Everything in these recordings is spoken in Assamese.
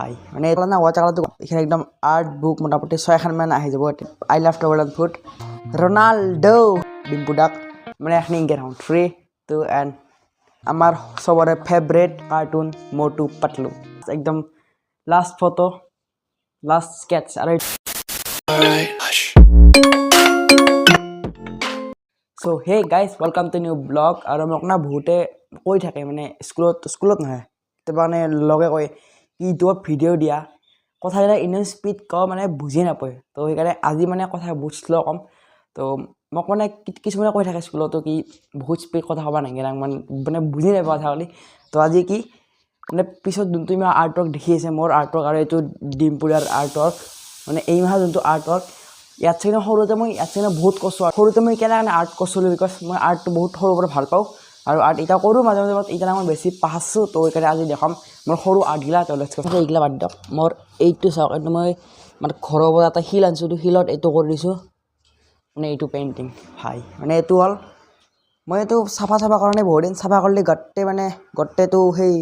ভাই মানে এটা না ওয়াচ আলাদা এখানে একদম আর্ট বুক মোটামুটি 6খান মান আহি যাব I love travel and food Ronaldo Dimpu ডাক মানে এখন ইংকে রাউন্ড 3 2 এন্ড আমার সবরে ফেভারিট কার্টুন মোটু পাতলু একদম লাস্ট ফটো লাস্ট স্কেচ আর so hey guys welcome to new blog আৰু মোক না বহুতে কৈ থাকে মানে স্কুলত নহয় কেতিয়াবা মানে লগে কয় ইউটিউবত ভিডিঅ' দিয়া কথাবিলাক ইমান স্পীড কওঁ মানে বুজি নাপায় তো সেইকাৰণে আজি মানে কথা বহুত শ্ল' ক'ম তো মোক মানে কিছুমানে কৈ থাকে স্কুলতো কি বহুত স্পীড কথা ক'বা নালাগে মানে বুজি নাপায় কথা ক'লে তো আজি কি মানে পিছত যোনটো মই আৰ্টৱৰ্ক দেখি আছে মোৰ আৰ্টৱৰ্ক আৰু এইটো ডিম্পুৰাৰ আৰ্টৱৰ্ক মানে এই মাহৰ যোনটো আৰ্টৱৰ্ক ইয়াত চাগে সৰুতে মই ইয়াত চাগে বহুত কষ্ট সৰুতে মই কেনেকৈ আৰ্ট কৰিছিলোঁ বিকজ মই আৰ্টটো বহুত সৰুৰ পৰা ভাল পাওঁ আৰু আৰ্ট এতিয়া কৰোঁ মাজে মাজে এতিয়া মই বেছি পাইছোঁ তো সেইকাৰণে আজি দেখাম মোৰ সৰু আৰ্টগিলা এইগিলা বাদ দিয়ক মোৰ এইটো চাওক এইটো মই মানে ঘৰৰ পৰা এটা শিল আনিছোঁ এইটো শিলত এইটো কৰি দিছোঁ মানে এইটো পেইণ্টিং ভাই মানে এইটো হ'ল মই এইটো চাফা কাৰণে বহুত দিন চাফা কৰিলে গোটেইটো সেই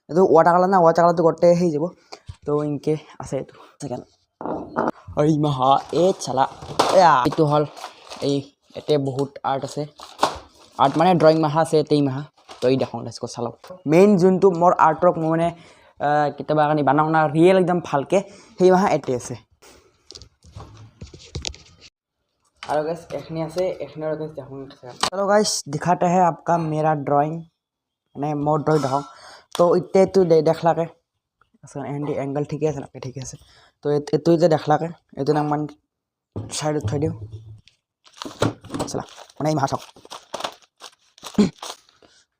এইটো ৱাটাৰ কালাৰ না ৱাটাৰ কালাৰটো গোটেই সেই যাব তো ইনকে আছে এইটো ছেকেণ্ড এই মাহা এই চালা এইটো হ'ল এই এতে বহুত আৰ্ট আছে আৰ্ট মানে ড্ৰয়িং মাহা আছে এই মাহা তো এই দেখোঁ লেটছ গো চালাও মেইন যোনটো মোৰ আৰ্টৱৰ্ক মই মানে কেতিয়াবা কাৰণে বনাওঁ না ৰিয়েল एकदम ভালকৈ সেই মাহা এতে আছে और गाइस एखनी আছে एखनी और गाइस देखो चलो गाइस दिखाते हैं आपका मेरा ड्राइंग माने मोर ड्राइंग देखो तो इते तो देखलाके अच्छा एंगल ठीक है ना ठीक है तो एतो इते देखलाके एतो नाम मान साइड उठाই দিও चला माने এই মাথা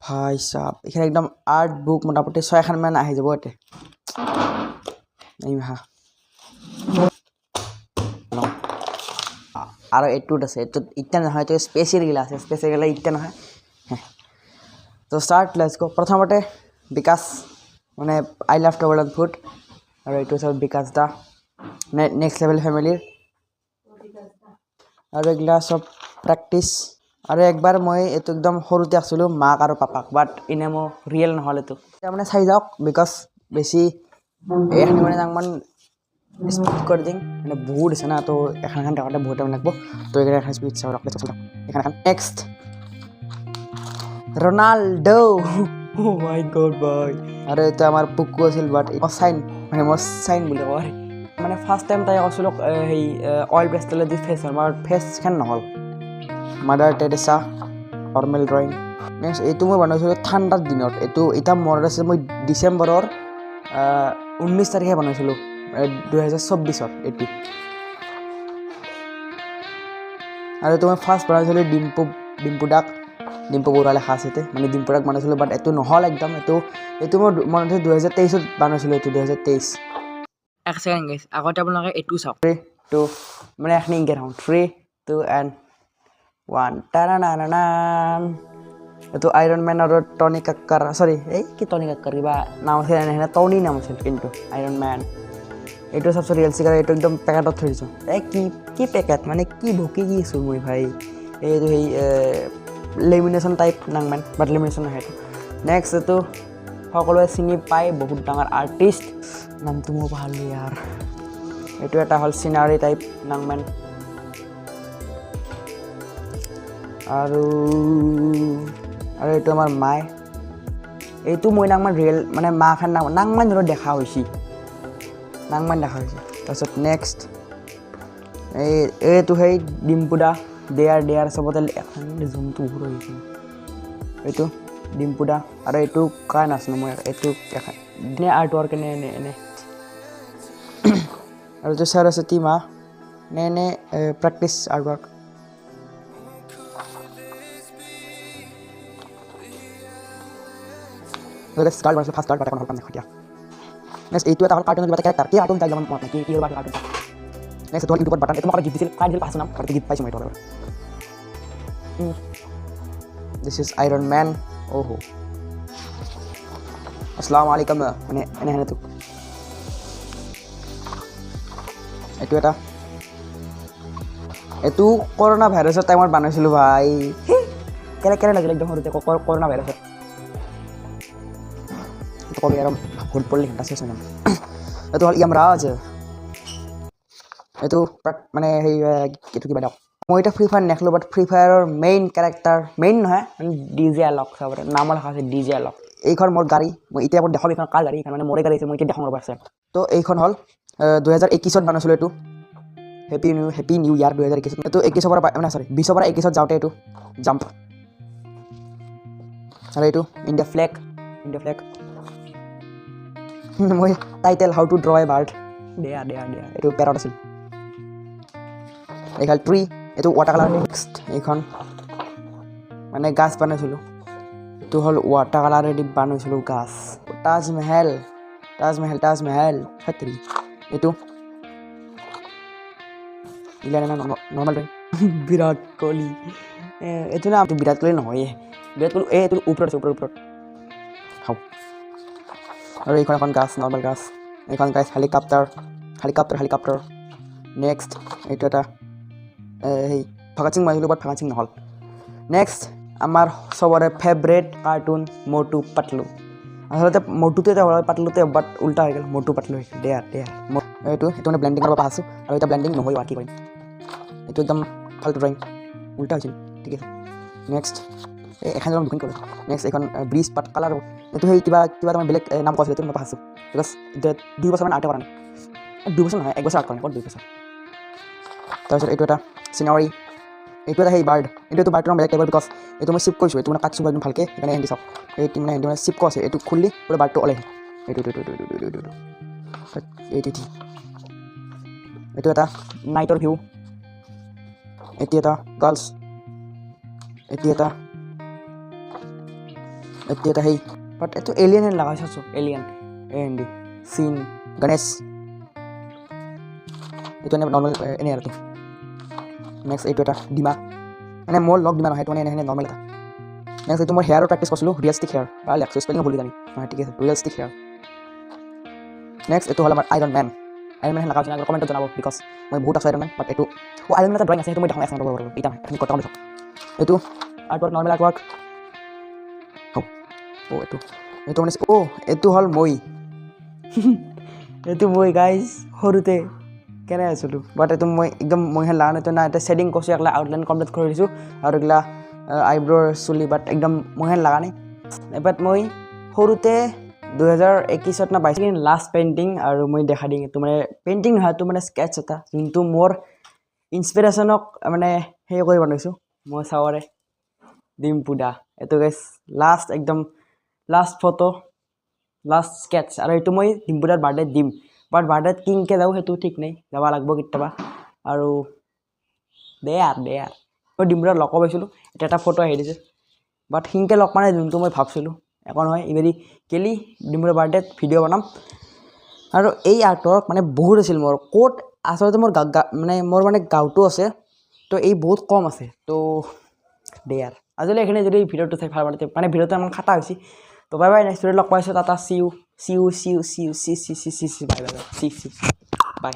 ভাই সাহেব এখানে একদম আর্ট বুক মোটামুটি 6খান মান আহি যাব এতে এই মাথা আৰু এটুট আছে এটো ইটা নহয় তো স্পেশাল গিলা আছে স্পেশাল গিলা ইটা নহয় তো স্টার্ট লেটস গো প্ৰথমতে বিকাশ মানে I love travel and food আৰু এটো সব বিকাশ দা নেক্সট লেভেল ফ্যামিলিৰ আৰু এগলা সব প্ৰ্যাকটিস আৰু একবাৰ মই এটো একদম সৰুতে আছিলো মাক আৰু পাপাক বাট ইনে মো ৰিয়েল নহলে তো মানে চাই যাওক বিকজ বেছি এখনি মানে নাংমান স্পিড कर दें মানে বহুত আছে না তো এখান টাকাটা বহুত টাইম লাগবে তো এখানে একটা স্পিড চাও রাখতে চলো এখানে নেক্সট রোনাল্ডো ও মাই গড ভাই আরে তো আমার পুকু আছিল বাট সাইন মানে মোর সাইন বলে কয় মানে ফার্স্ট টাইম তাই আসলে এই অয়েল পেস্টেলে দি ফেস আমার ফেস খান নহল mother Teresa normal drawing next এইটো মই বনাইছিল ঠাণ্ডাৰ দিনত এইটো এটা মনত আছে মই ডিসেম্বৰৰ 19 তাৰিখে বনাইছিলো 2024 এটি আৰু তোমাৰ ফার্স্ট বনাইছিলো ডিম্পু বড়া লেখা আছে মানে ডিম্পু ডাক বনাইছিলো বাট এটো নহল একদম এটো মই মনত আছে 2023 ত বনাইছিলো এটো 2023 এক সেকেন্ড গাইস আগতে আপোনালোকে এটো চাওক তো মানে এখন ইংকে ৰাউন্ড 3 2 এন্ড 1 টানানানান এটো আইৰন ম্যান আৰু টনি কাক্কাৰ সৰি এই কি টনি কাক্কাৰ কিবা নাম আছে না টনি নাম আছিল কিন্তু আইরন ম্যান এটো সবচেয়ে রিয়েল সিগারেট এটো একদম প্যাকেটত থৈ দিছো এ কি প্যাকেট মানে কি ভকি কি আছো মই ভাই এইটো এই লেমিনেশন টাইপ নাংমান বাট লেমিনেশন নহয় এটো নেক্সট এটো সকলোৱে চিনি পায় বহুত ডাঙৰ আৰ্টিষ্ট নামটো মই পাহৰিলো ইয়াৰ এটো এটা হল সিনাৰি টাইপ নাংমান আৰু এটো আমাৰ মাই এইটো মই নাংমান ৰিয়েল মানে মা খান নাংমান ধৰ দেখা হৈছি নাংমান দেখা হৈছে তাৰপিছত নেক্সট এইটো সেই ডিম্পুদা দেয়াৰ সবতে এখন জুমটো ঘূৰি আহিছে এইটো ডিম্পুদা আৰু এইটো কাই নাচনো মই এইটো এখন নে আৰ্টৱৰ্ক এনে আৰু এইটো সৰস্বতী মা নে প্ৰেক্টিছ আৰ্টৱৰ্ক স্টার্ট মানে ফার্স্ট স্টার্ট বাট এখন হল না খটিয়া নেক্সট এইটো এটা হল কার্টুন কিবা ক্যারেক্টার কি কার্টুন তাইলাম মত কি কি বাট কার্টুন নেক্সট তো ইউটিউবত বাটন এটো মই গিফট দিছিল কাই দিছিল পাছ নাম কাটি গিফট পাইছো মই তো দিস ইজ আয়রন ম্যান ওহো আসসালামু আলাইকুম মানে এনে তো এটো করোনা ভাইরাসের টাইমত বানাইছিলো ভাই কেনে লাগিল একদম সৰুতে কৰোনা ভাইৰাসত কবি আৰ ভুল পড়লে ঘন্টা শেষ হয় না এইটো হ'ল ইয়ামৰাজ এইটো মানে সেই এইটো কিবা দিয়ক মই এতিয়া ফ্ৰী ফায়াৰ নেখেলোঁ বাট ফ্ৰী ফায়াৰৰ মেইন কেৰেক্টাৰ মেইন নহয় মানে ডিজে আলক চাবলৈ নাম লেখা আছে ডিজে আলক এইখন মোৰ গাড়ী মই এতিয়া দেখাম এইখন কাৰ গাড়ী এইখন মানে মোৰে গাড়ী আছে মই এতিয়া দেখাম ৰ'ব আছে তো এইখন হ'ল 2021 বনাইছিলোঁ এইটো হেপী নিউ ইয়াৰ 2021 এইটো 21 পৰা মানে চৰি 20 পৰা 21 যাওঁতে এইটো জাম্প আৰু এইটো ইণ্ডিয়া ফ্লেগ মই title how to draw A bird দিয়া এইটো পেৰট আছিল এইখন ট্ৰী এইটো ৱাটাৰ কালাৰ নেক্সট এইখন মানে গাছ বনাইছিলোঁ এইটো হ'ল ৱাটাৰ কালাৰেদি বনাইছিলোঁ গাছ তাজমহল ফেক্টৰী এইটো নৰ্মেল বিৰাট কোহলি এইটো না বিৰাট কোহলি নহয় বিৰাট কোহলি এইটো ওপৰত আছে ওপৰত খাওঁ আৰু এইখন এখন গাছ নৰ্মেল গাছ এইখন গাছ হেলিকপ্টাৰ নেক্সট এইটো এটা সেই ভগত সিং মাৰিছিলোঁ বাট ভগত সিং নহ'ল নেক্সট আমাৰ চবৰে ফেভৰেট কাৰ্টুন মটু পাতলু আচলতে মটুটো এটা হ'ল পাতলুতে বাট উল্টা হৈ গ'ল মটু পাতলু হৈ গ'ল দেয়া এইটো মানে ব্লেণ্ডিং কৰিব পাইছোঁ আৰু এতিয়া ব্লেণ্ডিং নহয় কি কৰিম এইটো একদম ফাল্টু ড্ৰয়িং উল্টা হৈছিল ঠিক আছে নেক্সট এখন দুখন কৰিলোঁ নেক্সট এইখন ব্ৰিজ পাত কালাৰ এইটো সেই কিবা তাৰমানে বেলেগ নাম কৈছিলোঁ এইটো মই পাইছোঁ বিকজ 2 বছৰমান আৰ্টে কৰা নাই 2 বছৰ নহয় 1 বছৰ আৰ্ট কৰা নাই 2 বছৰ তাৰপিছত এইটো এটা চিনাৰী এইটো এটা সেই বাৰ্ড এইটো বাৰ্ডৰ বেলেগ টাইপৰ বিকজ এইটো মই চিপ কৰিছোঁ এইটো মানে কাটছোঁ একদম ভালকৈ সেইকাৰণে হেৰি চাওক এইটো মানে চিপ আছে এইটো খুলি পুৰা বাৰ্ডটো ওলাই এইটো এটা নাইটৰ ভিউ এইটো এটা গাৰ্লছ এইটো এটা সেই বাট এইটো এলিয়েন হেন লগাই চাইছোঁ এলিয়েন এণ্ড চিন গণেশ এইটো এনে নৰ্মেল এনে আৰু নেক্সট এইটো এটা ডিমা মানে মোৰ লগ ডিমা নহয় সেইটো মানে এনে নৰ্মেল এটা নেক্সট এইটো মই হেয়াৰৰ প্ৰেক্টিছ কৰিছিলোঁ ৰিয়েলিষ্টিক হেয়াৰ ভাল লাগছে স্পেলিং ভুলি জানি হয় ঠিক আছে ৰিয়েলিষ্টিক হেয়াৰ নেক্সট এইটো হ'ল আমাৰ আইৰণ মেন লগাইছে কমেণ্টত জনাব বিকজ মই বহুত আছোঁ আইৰণ মেন বাট এইটো আইৰণ মেন এটা ড্ৰয়িং আছে সেইটো মই দেখাওঁ এক্সপ্লেইন কৰিব পাৰোঁ এতিয়া আপুনি কথা দেখক এইটো আৰ্টৱৰ্ক নৰ্মেল আৰ্টৱৰ্ক এইটো মানে এইটো হ'ল মই এইটো মই গাইজ সৰুতে কেনে আছিলোঁ বাট এইটো মই একদম মই লাগান এইটো না এটা ছেডিং কৰিছোঁ এইগিলা আউটলাইন কমপ্লিট কৰি দিছোঁ আৰু এইগিলা আইব্ৰৰ চুলি বাট একদম মই লগা নাই বাট মই সৰুতে 2021 না 22 লাষ্ট পেইণ্টিং আৰু মই দেখা দিম এইটো মানে পেইণ্টিং নহয় এইটো মানে স্কেটছ এটা যোনটো মোৰ ইনস্পিৰেশ্যনক মানে সেই কৰি বনাইছোঁ মই চাৱৰে ডিম্পুদা এইটো গাইজ একদম লাষ্ট ফটো লাষ্ট স্কেটছ আৰু এইটো মই ডিম্পুদাৰ বাৰ্থডেত দিম বাট বাৰ্থডেত কিনকৈ যাওঁ সেইটো ঠিক নাই যাব লাগিব কেতিয়াবা আৰু দে মই ডিম্পুদাৰ লগ পাইছিলোঁ এটা ফটো আহি দিছে বাট সিনকৈ লগ মানে যোনটো মই ভাবছিলোঁ একো নহয় ইভেৰি কেলি ডিম্পুদাৰ বাৰ্থডেত ভিডিঅ' বনাম আৰু এই আৰ্টৱৰ্ক মানে বহুত আছিল মোৰ ক'ত আচলতে মোৰ মানে গাঁৱতো আছে তো এই বহুত কম আছে তো আজিলৈ এইখিনি যদি ভিডিঅ'টো চাই ভাল পালে মানে ভিডিঅ'টো ইমান খাটা হৈছে তো বাই নেক্সট ভিডিঅ'ত লগ পাইছোঁ টাটা চি ইউ বাই